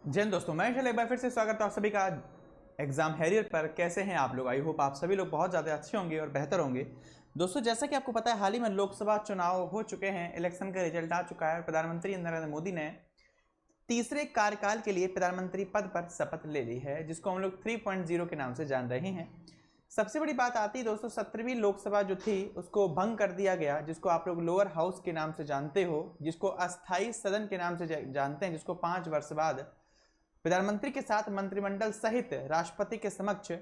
जय हिंद दोस्तों, मैं एक बार फिर से स्वागत है आप सभी का एग्जाम हैरियर पर। कैसे हैं आप लोग? आई होप आप सभी लोग बहुत ज़्यादा अच्छे होंगे और बेहतर होंगे। दोस्तों, जैसा कि आपको पता है, हाल ही में लोकसभा चुनाव हो चुके हैं, इलेक्शन का रिजल्ट आ चुका है। प्रधानमंत्री नरेंद्र मोदी ने तीसरे कार्यकाल के लिए प्रधानमंत्री पद पर शपथ ले ली है, जिसको हम लोग 3.0 के नाम से जान रहे हैं। सबसे बड़ी बात आती है दोस्तों, 17वीं लोकसभा जो थी उसको भंग कर दिया गया, जिसको आप लोग लोअर हाउस के नाम से जानते हो, जिसको अस्थाई सदन के नाम से जानते हैं, जिसको 5 वर्ष बाद प्रधानमंत्री के साथ मंत्रिमंडल सहित राष्ट्रपति के समक्ष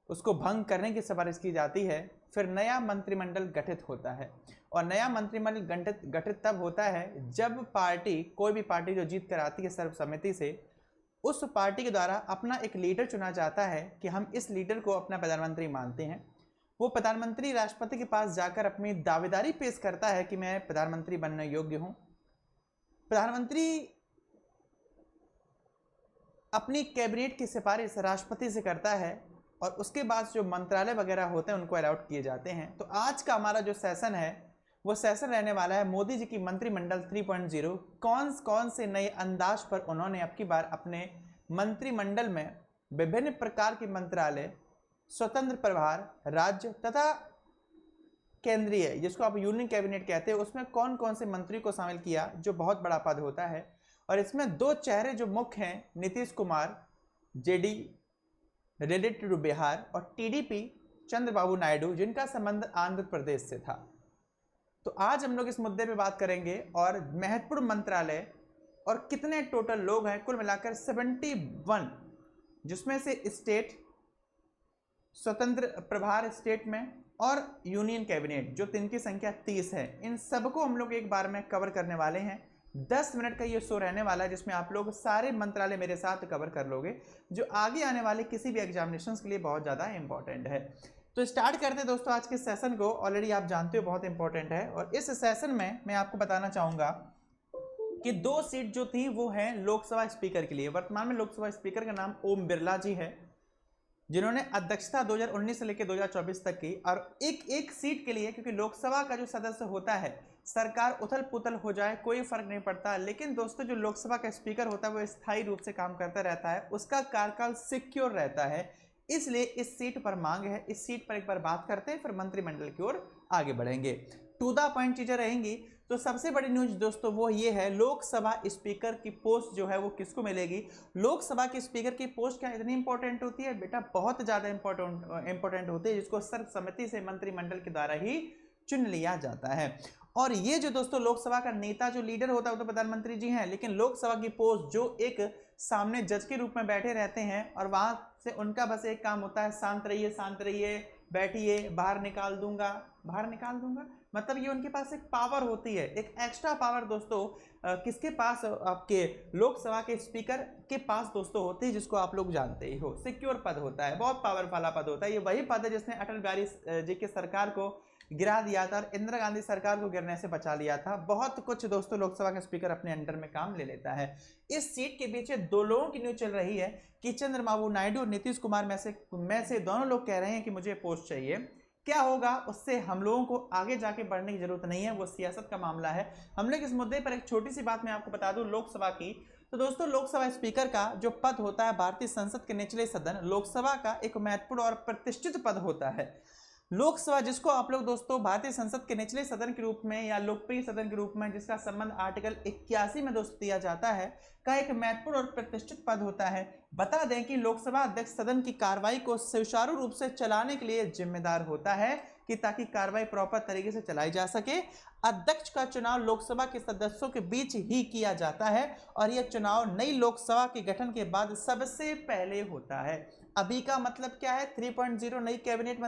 उसको भंग करने की सिफारिश की जाती है। फिर नया मंत्रिमंडल गठित होता है, और नया मंत्रिमंडल गठित तब होता है जब कोई भी पार्टी जो जीत कर आती है सर्वसम्मति से, उस पार्टी के द्वारा अपना एक लीडर चुना जाता है कि हम इस लीडर को अपना प्रधानमंत्री मानते हैं। वो प्रधानमंत्री राष्ट्रपति के पास जाकर अपनी दावेदारी पेश करता है कि मैं प्रधानमंत्री बनने योग्य हूँ। प्रधानमंत्री अपनी कैबिनेट की सिफारिश राष्ट्रपति से करता है, और उसके बाद जो मंत्रालय वगैरह होते हैं उनको अलॉट किए जाते हैं। तो आज का हमारा जो सेशन है वो सेशन रहने वाला है मोदी जी की मंत्रिमंडल 3.0। कौन से नए अंदाज पर उन्होंने अब की बार अपने मंत्रिमंडल में विभिन्न प्रकार के मंत्रालय, स्वतंत्र प्रभार, राज्य तथा केंद्रीय, जिसको आप यूनियन कैबिनेट कहते हैं, उसमें कौन कौन से मंत्री को शामिल किया, जो बहुत बड़ा पद होता है। और इसमें दो चेहरे जो मुख्य हैं, Nitish Kumar JD related to Bihar, और टीडीपी चंद्रबाबू नायडू, जिनका संबंध आंध्र प्रदेश से था। तो आज हम लोग इस मुद्दे पे बात करेंगे, और महत्वपूर्ण मंत्रालय और कितने टोटल लोग हैं, कुल मिलाकर 71, जिसमें से स्टेट, स्वतंत्र प्रभार स्टेट में, और यूनियन कैबिनेट, जो इनकी संख्या 30 है। इन सबको हम लोग एक बार में कवर करने वाले हैं। 10 मिनट का ये शो रहने वाला है, जिसमें आप लोग सारे मंत्रालय मेरे साथ कवर कर लोगे, जो आगे आने वाले किसी भी एग्जामिनेशंस के लिए बहुत ज़्यादा इंपॉर्टेंट है। तो स्टार्ट करते हैं दोस्तों आज के सेशन को। ऑलरेडी आप जानते हो बहुत इंपॉर्टेंट है, और इस सेशन में मैं आपको बताना चाहूँगा कि 2 सीट जो थी वो है लोकसभा स्पीकर के लिए। वर्तमान में लोकसभा स्पीकर का नाम ओम बिरला जी है, जिन्होंने अध्यक्षता 2019 से लेकर 2024 तक की। और एक सीट के लिए, क्योंकि लोकसभा का जो सदस्य होता है, सरकार उथल पुथल हो जाए कोई फर्क नहीं पड़ता, लेकिन दोस्तों जो लोकसभा का स्पीकर होता है वो स्थायी रूप से काम करता रहता है, उसका कार्यकाल सिक्योर रहता है। इसलिए इस सीट पर मांग है। इस सीट पर एक बार बात करते हैं, फिर मंत्रिमंडल की ओर आगे बढ़ेंगे। टू द पॉइंट चीजें रहेंगी। तो सबसे बड़ी न्यूज दोस्तों वो ये है, लोकसभा स्पीकर की पोस्ट जो है वो किसको मिलेगी। लोकसभा के स्पीकर की पोस्ट क्या इतनी इंपॉर्टेंट होती है बेटा? बहुत ज्यादा इंपॉर्टेंट होती है, जिसको सर्वसम्मति से मंत्रिमंडल के द्वारा ही चुन लिया जाता है। और ये जो दोस्तों लोकसभा का नेता, जो लीडर होता है, वो तो प्रधानमंत्री जी हैं, लेकिन लोकसभा की पोस्ट जो एक सामने जज के रूप में बैठे रहते हैं, और वहां से उनका बस एक काम होता है, शांत रहिए, बैठिए, बाहर निकाल दूंगा, मतलब ये उनके पास एक पावर होती है, एक एक्स्ट्रा पावर दोस्तों। किसके पास? आपके लोकसभा के स्पीकर के पास दोस्तों होती है, जिसको आप लोग जानते ही हो। सिक्योर पद होता है, बहुत पावरफुल वाला पद होता है। ये वही पद है जिसने अटल बिहारी जी की सरकार को गिरा दिया था और इंदिरा गांधी सरकार को गिरने से बचा लिया था। बहुत कुछ दोस्तों लोकसभा का स्पीकर अपने अंडर में काम ले लेता है। इस सीट के पीछे 2 लोगों की न्यूज चल रही है कि चंद्रबाबू नायडू और नीतीश कुमार में से दोनों लोग कह रहे हैं कि मुझे पोस्ट चाहिए। क्या होगा उससे हम लोगों को आगे जाके बढ़ने की जरूरत नहीं है, वो सियासत का मामला है। हम लोग इस मुद्दे पर एक छोटी सी बात मैं आपको बता दूं लोकसभा की। तो दोस्तों लोकसभा स्पीकर का जो पद होता है, भारतीय संसद के निचले सदन लोकसभा का एक महत्वपूर्ण और प्रतिष्ठित पद होता है। लोकसभा, जिसको आप लोग दोस्तों भारतीय संसद के निचले सदन के रूप में या लोकप्रिय सदन के रूप में, जिसका संबंध आर्टिकल 81 में दोस्तों दिया जाता है, का एक महत्वपूर्ण और प्रतिष्ठित पद होता है। बता दें कि लोकसभा अध्यक्ष सदन की कार्रवाई को सुचारू रूप से चलाने के लिए जिम्मेदार होता है, कि ताकि कार्रवाई प्रॉपर तरीके से चलाई जा सके। अध्यक्ष का चुनाव लोकसभा के सदस्यों के बीच ही किया जाता है, और यह चुनाव नई लोकसभा के गठन के बाद सबसे पहले होता है। अभी का मतलब क्या है? 3.0 नई कैबिनेट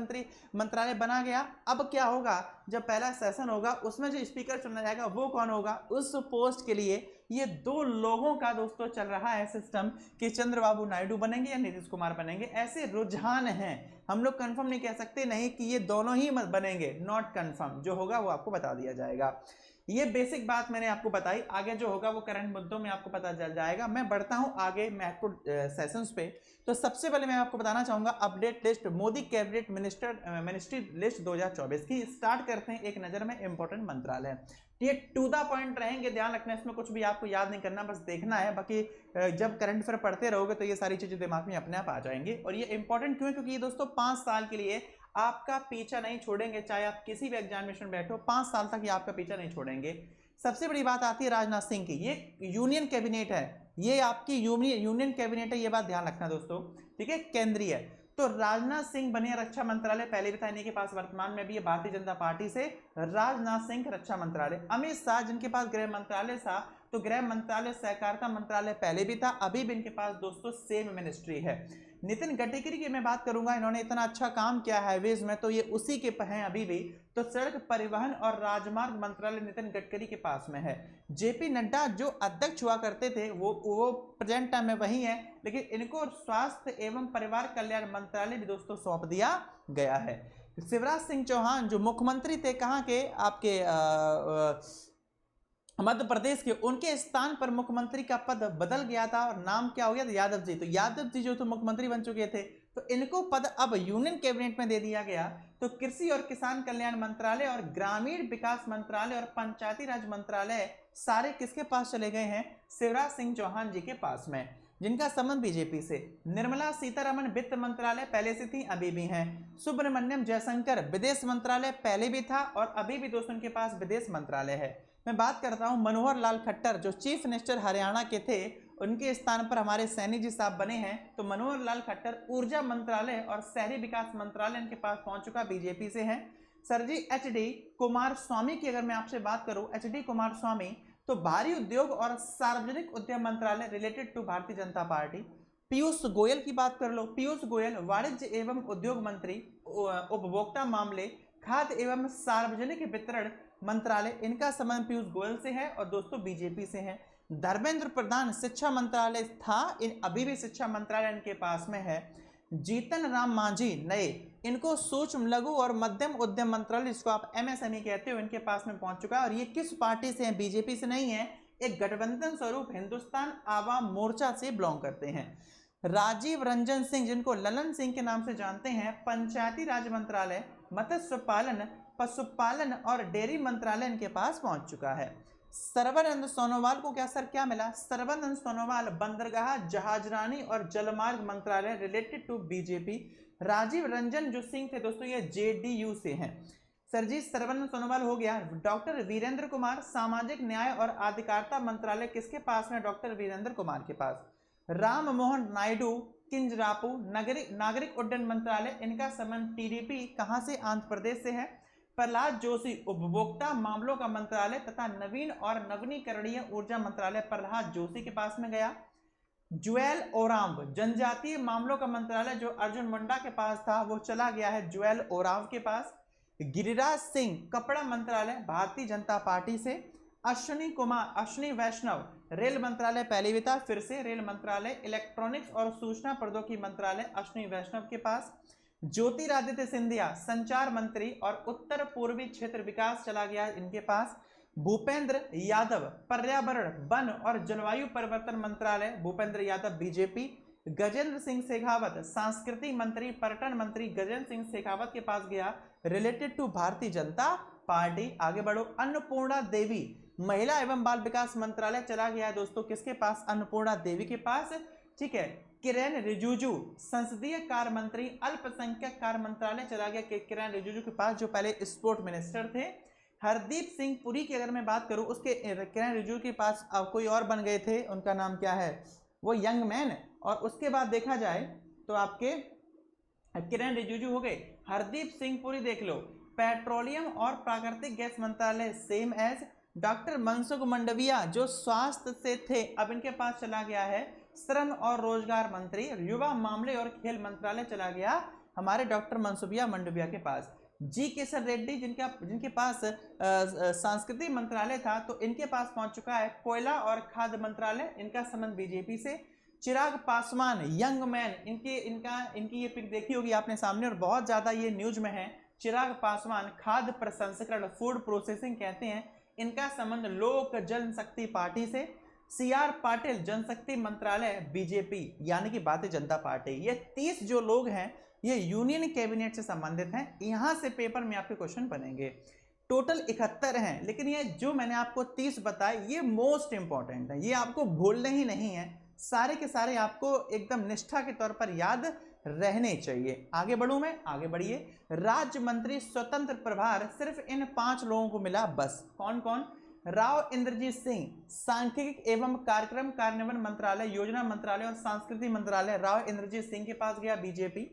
मंत्रालय बना गया। अब क्या होगा? जब पहला सेशन होगा उसमें जो स्पीकर चुना जाएगा वो कौन होगा? उस पोस्ट के लिए ये 2 लोगों का दोस्तों चल रहा है सिस्टम, कि चंद्रबाबू नायडू बनेंगे या नीतीश कुमार बनेंगे। ऐसे रुझान हैं, हम लोग कंफर्म नहीं कह सकते नहीं कि ये दोनों ही बनेंगे, नॉट कंफर्म। जो होगा वो आपको बता दिया जाएगा। ये बेसिक बात मैंने आपको बताई, आगे जो होगा वो करंट मुद्दों में आपको पता चल जाएगा। मैं बढ़ता हूं आगे महत्वपूर्ण सेशंस पे। तो सबसे पहले मैं आपको बताना चाहूंगा update list, Modi cabinet ministry list 2024 की। स्टार्ट करते हैं एक नजर में इंपॉर्टेंट मंत्रालय। ये टू द पॉइंट रहेंगे, ध्यान रखना, इसमें कुछ भी आपको याद नहीं करना, बस देखना है। बाकी जब करंट अफेयर पढ़ते रहोगे तो ये सारी चीजें दिमाग में अपने आप आ जाएंगी। और ये इंपॉर्टेंट क्यों है, क्योंकि ये दोस्तों 5 साल के लिए आपका पीछा नहीं छोड़ेंगे, चाहे आप किसी भी एग्जामिनेशन बैठो, 5 साल तक ये आपका पीछा नहीं छोड़ेंगे। सबसे बड़ी बात आती है राजनाथ सिंह की, ये यूनियन कैबिनेट है, ये आपकी यूनियन कैबिनेट है, ये बात ध्यान रखना दोस्तों, ठीक है, केंद्रीय। तो राजनाथ सिंह बने रक्षा मंत्रालय, पहले भी था इन्हीं के पास, वर्तमान में भी है भारतीय जनता पार्टी से राजनाथ सिंह रक्षा मंत्रालय। अमित शाह जिनके पास गृह मंत्रालय था, तो गृह मंत्रालय सहकारिता मंत्रालय पहले भी था, अभी भी इनके पास दोस्तों सेम मिनिस्ट्री है। नितिन गडकरी की मैं बात करूंगा, इन्होंने इतना अच्छा काम किया हाईवेज में, तो ये उसी के हैं अभी भी। तो सड़क परिवहन और राजमार्ग मंत्रालय नितिन गडकरी के पास में है। जेपी नड्डा जो अध्यक्ष हुआ करते थे वो प्रेजेंट टाइम में वही है, लेकिन इनको स्वास्थ्य एवं परिवार कल्याण मंत्रालय भी दोस्तों सौंप दिया गया है। शिवराज सिंह चौहान जो मुख्यमंत्री थे कहाँ के, आपके मध्य प्रदेश के, उनके स्थान पर मुख्यमंत्री का पद बदल गया था और नाम क्या हो गया था, यादव जी। तो यादव जी जो तो मुख्यमंत्री बन चुके थे, तो इनको पद अब यूनियन कैबिनेट में दे दिया गया। तो कृषि और किसान कल्याण मंत्रालय और ग्रामीण विकास मंत्रालय और पंचायती राज मंत्रालय सारे किसके पास चले गए हैं, शिवराज सिंह चौहान जी के पास में, जिनका संबंध बीजेपी से। निर्मला सीतारमण वित्त मंत्रालय पहले से थी, अभी भी हैं। सुब्रमण्यम जयशंकर विदेश मंत्रालय पहले भी था और अभी भी दोस्तों उनके पास विदेश मंत्रालय है। मैं बात करता हूं मनोहर लाल खट्टर जो चीफ मिनिस्टर हरियाणा के थे, उनके स्थान पर हमारे सैनी जी साहब बने हैं। तो मनोहर लाल खट्टर ऊर्जा मंत्रालय और शहरी विकास मंत्रालय इनके पास पहुंच चुका, बीजेपी से है। सर जी एचडी कुमार स्वामी की अगर मैं आपसे बात करूं, एचडी कुमार स्वामी तो भारी उद्योग और सार्वजनिक उद्यम मंत्रालय related to Bharatiya Janata party. Piyush Goyal की बात कर लो, पीयूष गोयल वाणिज्य एवं उद्योग मंत्री, उपभोक्ता मामले, खाद्य एवं सार्वजनिक वितरण मंत्रालय, इनका संबंध पीयूष गोयल से है और दोस्तों बीजेपी से है। धर्मेंद्र प्रधान शिक्षा मंत्रालय था, अभी भी शिक्षा मंत्रालय इनके पास में है। जीतन राम मांझी नए, इनको सूक्ष्म लघु और मध्यम उद्यम मंत्रालय जिसको आप एमएसएमई कहते हो, इनके पास में पहुंच चुका है। और ये किस पार्टी से है, बीजेपी से नहीं है, एक गठबंधन स्वरूप हिंदुस्तान आवाम मोर्चा से बिलोंग करते हैं। राजीव रंजन सिंह जिनको ललन सिंह के नाम से जानते हैं, पंचायती राज मंत्रालय, मत्स्य पालन, पशुपालन और डेयरी मंत्रालय इनके पास पहुंच चुका है। सर्बानंद सोनोवाल को क्या सर क्या मिला, सर्बानंद सोनोवाल बंदरगाह, जहाजरानी और जलमार्ग मंत्रालय related to BJP. Rajiv Ranjan जो सिंह थे दोस्तों ये जेडीयू से हैं। सर जी सर्बानंद सोनोवाल हो गया। डॉक्टर वीरेंद्र कुमार सामाजिक न्याय और अधिकारिता मंत्रालय किसके पास में, डॉक्टर वीरेंद्र कुमार के पास। राम मोहन नायडू किंजरापू नागरिक उड्डयन मंत्रालय, इनका संबंध टीडीपी कहां से, आंध्र प्रदेश से है। प्रहलाद जोशी उपभोक्ता मामलों का मंत्रालय तथा नवीन और नवीनीकरणीय ऊर्जा मंत्रालय प्रहलाद जोशी के पास में गया। जुएल ओराम जनजातीय मामलों का मंत्रालय जो अर्जुन मुंडा के पास था वो चला गया है जुएल ओराम के पास। गिरिराज सिंह कपड़ा मंत्रालय भारतीय जनता पार्टी से। अश्विनी वैष्णव रेल मंत्रालय पहले भी था, फिर से रेल मंत्रालय। इलेक्ट्रॉनिक्स और सूचना प्रौद्योगिकी मंत्रालय अश्विनी वैष्णव के पास। ज्योतिरादित्य सिंधिया संचार मंत्री और उत्तर पूर्वी क्षेत्र विकास चला गया इनके पास। भूपेंद्र यादव पर्यावरण वन और जलवायु परिवर्तन मंत्रालय, भूपेंद्र यादव बीजेपी। गजेंद्र सिंह शेखावत सांस्कृतिक मंत्री पर्यटन मंत्री गजेंद्र सिंह शेखावत के पास गया, related to Bharatiya Janata party. आगे बढ़ो। अन्नपूर्णा देवी महिला एवं बाल विकास मंत्रालय चला गया है दोस्तों किसके पास, अन्नपूर्णा देवी के पास, ठीक है। किरेन रिजिजू संसदीय कार्य मंत्री अल्पसंख्यक कार्य मंत्रालय चला गया किरेन रिजिजू के पास जो पहले स्पोर्ट मिनिस्टर थे। हरदीप सिंह पुरी की अगर मैं बात करूं, उसके किरेन रिजिजू के पास कोई और बन गए थे, उनका नाम क्या है, वो यंग मैन। और उसके बाद देखा जाए तो आपके किरेन रिजिजू हो गए। हरदीप सिंह पुरी देख लो, पेट्रोलियम और प्राकृतिक गैस मंत्रालय same as. Doctor Mansukh Mandaviya जो स्वास्थ्य से थे, अब इनके पास चला गया है श्रम और रोजगार मंत्री। युवा मामले और खेल मंत्रालय चला गया हमारे डॉक्टर मनसुखिया मंडविया के पास। जी किशन रेड्डी जिनके पास सांस्कृतिक मंत्रालय था, तो इनके पास पहुंच चुका है कोयला और खाद्य मंत्रालय, इनका संबंध बीजेपी से। चिराग पासवान यंग मैन, इनकी ये पिक देखी होगी आपने सामने और बहुत ज्यादा ये न्यूज में है। चिराग पासवान खाद्य प्रसंस्करण फूड प्रोसेसिंग कहते हैं, इनका संबंध लोक जनशक्ति पार्टी से। सीआर पाटिल जनशक्ति मंत्रालय बीजेपी यानी कि भारतीय जनता पार्टी। ये 30 जो लोग हैं ये यूनियन कैबिनेट से संबंधित हैं। यहां से पेपर में आपके क्वेश्चन बनेंगे। टोटल 71 हैं, लेकिन ये जो मैंने आपको 30 बताए ये मोस्ट इंपॉर्टेंट है, ये आपको भूलने ही नहीं है, सारे के सारे आपको एकदम निष्ठा के तौर पर याद रहने चाहिए। आगे बढ़ूं मैं, आगे बढ़िए। राज्य मंत्री स्वतंत्र प्रभार सिर्फ इन 5 लोगों को मिला बस। कौन कौन? राव इंद्रजीत सिंह सांख्यिकी एवं कार्यक्रम कार्यान्वयन मंत्रालय, योजना मंत्रालय और संस्कृति मंत्रालय, राव इंद्रजीत सिंह के पास गया बीजेपी।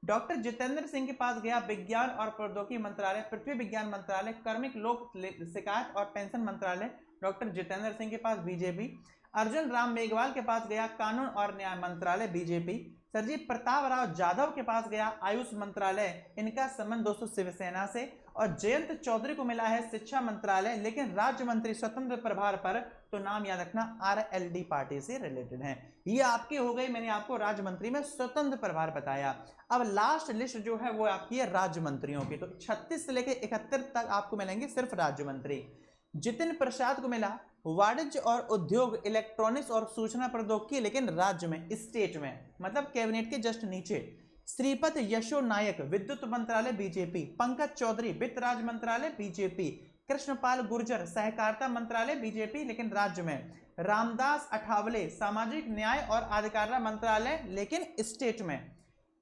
डॉक्टर जितेंद्र सिंह के पास गया विज्ञान और प्रौद्योगिकी मंत्रालय, पृथ्वी विज्ञान मंत्रालय, कार्मिक लोक शिकायत और पेंशन मंत्रालय, डॉक्टर जितेंद्र सिंह के पास बीजेपी। अर्जुन राम मेघवाल के पास गया कानून और न्याय मंत्रालय, बीजेपी। सरजी प्रताप राव जाधव के पास गया आयुष मंत्रालय, इनका संबंध दोस्तों शिवसेना से। और जयंत चौधरी को मिला है शिक्षा मंत्रालय, लेकिन राज्य मंत्री स्वतंत्र प्रभार पर तो नाम याद रखना आरएलडी पार्टी से रिलेटेड है। ये आपकी हो गई, मैंने आपको राज्य मंत्री में स्वतंत्र प्रभार बताया। अब लास्ट लिस्ट जो है वो आपकी है राज्य मंत्रियों की, तो 36 से लेकर 71 तक आपको मिलेंगे सिर्फ राज्य मंत्री। जितिन प्रसाद को मिला वाणिज्य और उद्योग, इलेक्ट्रॉनिक्स और सूचना प्रौद्योगिकी, लेकिन राज्य में, स्टेट में, मतलब कैबिनेट के जस्ट नीचे। श्रीपद यशो नायक विद्युत मंत्रालय, बीजेपी। पंकज चौधरी वित्त राज्य मंत्रालय, बीजेपी। कृष्णपाल गुर्जर सहकारिता मंत्रालय, बीजेपी, लेकिन राज्य में। रामदास अठावले सामाजिक न्याय और अधिकारिता मंत्रालय, लेकिन स्टेट में।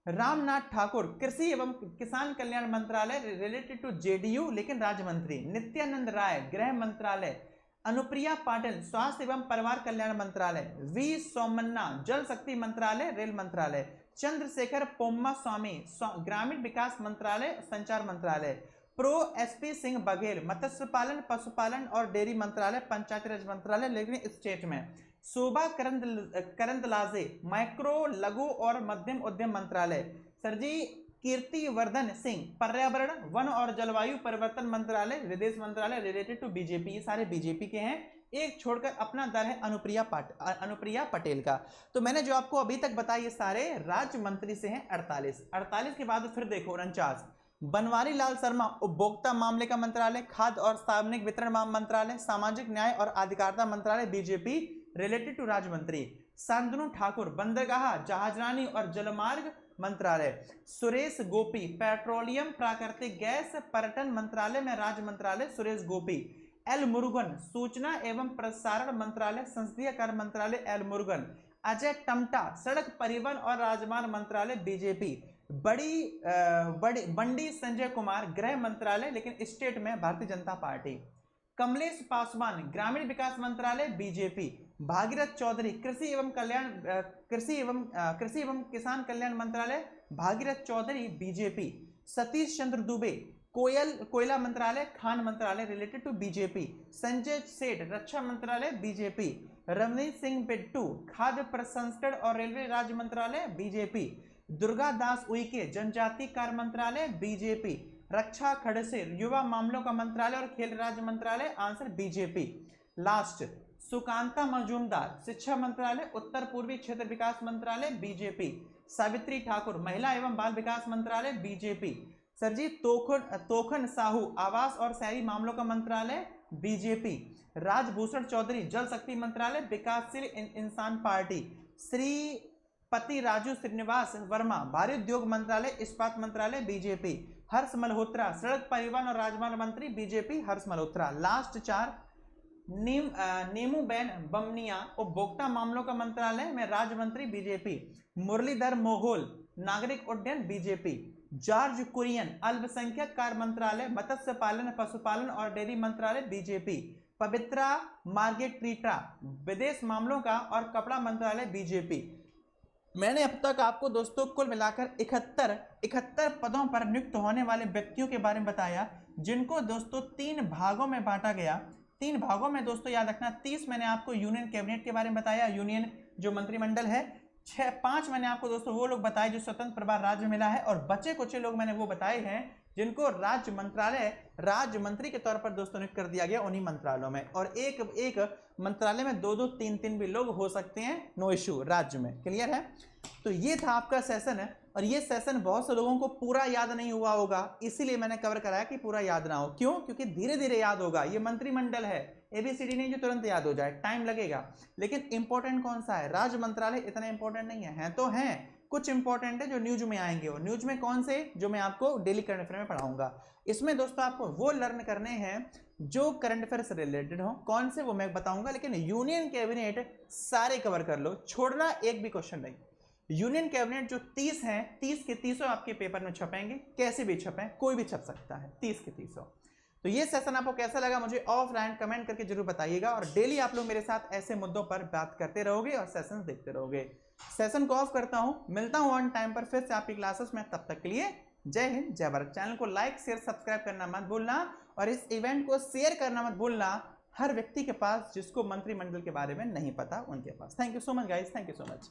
रामनाथ ठाकुर कृषि एवं किसान कल्याण मंत्रालय रिलेटेड टू जेडीयू, लेकिन राज्य मंत्री। नित्यानंद राय गृह मंत्रालय। अनुप्रिया पाटिल स्वास्थ्य एवं परिवार कल्याण मंत्रालय। वी सोमन्ना जल शक्ति मंत्रालय, रेल मंत्रालय। चंद्रशेखर पोम्मा स्वामी ग्रामीण विकास मंत्रालय, संचार मंत्रालय। प्रो एसपी सिंह बघेल मत्स्य पालन, पशुपालन और डेयरी मंत्रालय, पंचायती राज मंत्रालय, लेकिन स्टेट में। शोभा करंदलाजे माइक्रो लघु और मध्यम उद्यम मंत्रालय। सरजी कीर्तिवर्धन सिंह पर्यावरण वन और जलवायु परिवर्तन मंत्रालय, विदेश मंत्रालय, रिलेटेड टू बीजेपी, ये सारे बीजेपी के हैं। एक छोड़कर अपना दल है अनुप्रिया पटेल का। तो मैंने जो आपको अभी तक बताया ये सारे राज्य मंत्री से हैं 48 के बाद फिर देखो 49। बनवारी लाल शर्मा उपभोक्ता मामले का मंत्रालय, खाद्य और सार्वजनिक वितरण मंत्रालय, सामाजिक न्याय और अधिकारिता मंत्रालय, बीजेपी, रिलेटेड टू राज्य मंत्री। शांतनु ठाकुर बंदरगाह जहाजरानी और जलमार्ग मंत्रालय। सुरेश गोपी पेट्रोलियम प्राकृतिक गैस पर्यटन मंत्रालय में राज्य मंत्रालय, सुरेश गोपी। एल मुरुगन सूचना एवं प्रसारण मंत्रालय, संसदीय कार्य मंत्रालय, एल मुरुगन। अजय टमटा सड़क परिवहन और राजमार्ग मंत्रालय, बीजेपी। बंडी संजय कुमार गृह मंत्रालय, लेकिन स्टेट में भारतीय जनता पार्टी। कमलेश पासवान ग्रामीण विकास मंत्रालय, बीजेपी। भागीरथ चौधरी कृषि एवं किसान कल्याण मंत्रालय, भागीरथ चौधरी, बीजेपी। सतीश चंद्र दुबे कोयला मंत्रालय, खान मंत्रालय, related to BJP. Sanjay Seth रक्षा मंत्रालय, बीजेपी। रवनीत सिंह बिट्टू खाद्य प्रसंस्करण और रेलवे राज्य मंत्रालय, बीजेपी। दुर्गा दास उइके जनजाति कार्य मंत्रालय, बीजेपी। रक्षा खड़से युवा मामलों का मंत्रालय और खेल राज्य मंत्रालय, answer BJP. Last Sukanta Majumdar शिक्षा मंत्रालय, उत्तर पूर्वी क्षेत्र विकास मंत्रालय, बीजेपी। सावित्री ठाकुर महिला एवं बाल विकास मंत्रालय, बीजेपी। सरजी तोखन साहू आवास और शहरी मामलों का मंत्रालय, बीजेपी। राजभूषण चौधरी जल शक्ति मंत्रालय, विकासशील इंसान पार्टी। श्रीपति राजू श्रीनिवास वर्मा भारी उद्योग मंत्रालय, इस्पात मंत्रालय, बीजेपी। हर्ष मल्होत्रा सड़क परिवहन और राजमार्ग मंत्री, बीजेपी, हर्ष मल्होत्रा। लास्ट 4 नीमूबेन बमनिया उपभोक्ता मामलों का मंत्रालय में राज्य मंत्री, बीजेपी। मुरलीधर मोहोल नागरिक उड्डयन, बीजेपी। जॉर्ज कुरियन अल्पसंख्यक कार्य मंत्रालय, मत्स्य पालन, पशुपालन और डेयरी मंत्रालय, बीजेपी। पवित्रा मार्गेट्रीटा विदेश मामलों का और कपड़ा मंत्रालय, बीजेपी। मैंने अब तक आपको दोस्तों कुल मिलाकर 71 पदों पर नियुक्त होने वाले व्यक्तियों के बारे में बताया, जिनको दोस्तों 3 भागों में बांटा गया। 3 भागों में दोस्तों याद रखना। 30 मैंने आपको यूनियन कैबिनेट के बारे में बताया, यूनियन जो मंत्रिमंडल है। 5 मैंने आपको दोस्तों वो लोग बताए जो स्वतंत्र प्रभार राज्य मिला है, और बचे कुछ लोग मैंने वो बताए हैं जिनको राज्य मंत्री के तौर पर दोस्तों नियुक्त कर दिया गया उन्हीं मंत्रालयों में। और एक मंत्रालय में 2-2, 3-3 भी लोग हो सकते हैं, नो इश्यू, राज्य में। क्लियर है? तो ये था आपका सेशन है, और ये सेशन बहुत से लोगों को पूरा याद नहीं हुआ होगा, इसीलिए मैंने कवर कराया कि पूरा याद ना हो। क्यों? क्योंकि धीरे धीरे याद होगा। ये मंत्रिमंडल है, ABCD नहीं जो तुरंत याद हो जाए, टाइम लगेगा। लेकिन इंपॉर्टेंट कौन सा है? राज्य मंत्रालय इतना इंपॉर्टेंट नहीं है, तो हैं कुछ इंपॉर्टेंट है जो न्यूज में आएंगे, और न्यूज में कौन से, जो मैं आपको डेली करंट अफेयर में पढ़ाऊंगा। इसमें दोस्तों आपको वो लर्न करने हैं जो करंट अफेयर से रिलेटेड हो, कौन से वो मैं बताऊंगा, लेकिन यूनियन कैबिनेट सारे कवर कर लो, छोड़ना एक भी क्वेश्चन नहीं। यूनियन कैबिनेट जो 30 हैं, 30 के 30 आपके पेपर में छपेंगे, कैसे भी छपें, कोई भी छप सकता है, 30 के 30। तो ये सेशन आपको कैसा लगा मुझे ऑफलाइन कमेंट करके जरूर बताइएगा, और डेली आप लोग मेरे साथ ऐसे मुद्दों पर बात करते रहोगे और सेशन देखते रहोगे। सेशन को ऑफ करता हूं, मिलता हूं ऑन टाइम पर फिर से आपकी क्लासेस में, तब तक के लिए जय हिंद जय भारत। चैनल को लाइक शेयर सब्सक्राइब करना मत भूलना, और इस इवेंट को शेयर करना मत भूलना हर व्यक्ति के पास जिसको मंत्रिमंडल के बारे में नहीं पता, उनके पास। Thank you so much guys, thank you so much.